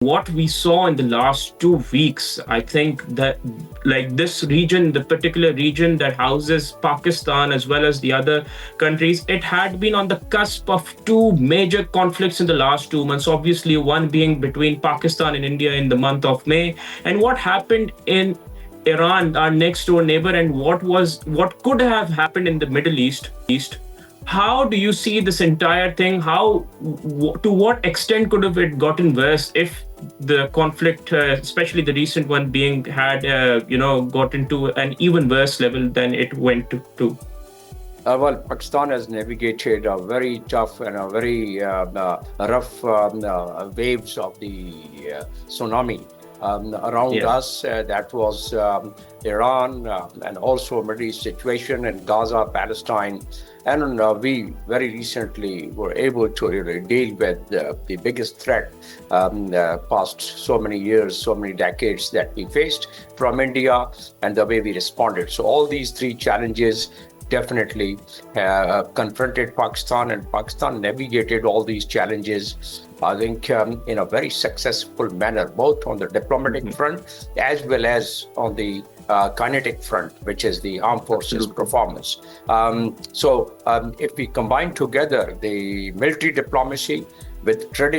what we saw in the last 2 weeks, I think that like this region, the particular region that houses Pakistan as well as the other countries, it had been on the cusp of two major conflicts in the last 2 months. Obviously, one being between Pakistan and India in the month of May, and what happened in Iran, our next door neighbor, and what could have happened in the Middle East. How do you see this entire thing? To what extent could have it gotten worse if the conflict, especially the recent one being had, got into an even worse level than it went to? Well, Pakistan has navigated a very tough and a very rough waves of the tsunami around us. That was Iran and also Middle East situation in Gaza, Palestine. And we very recently were able to really deal with the biggest threat past so many years, so many decades that we faced from India and the way we responded. So all these three challenges definitely confronted Pakistan, and Pakistan navigated all these challenges, I think, in a very successful manner, both on the diplomatic front as well as on the kinetic front, which is the armed forces performance. So if we combine together the military diplomacy with traditional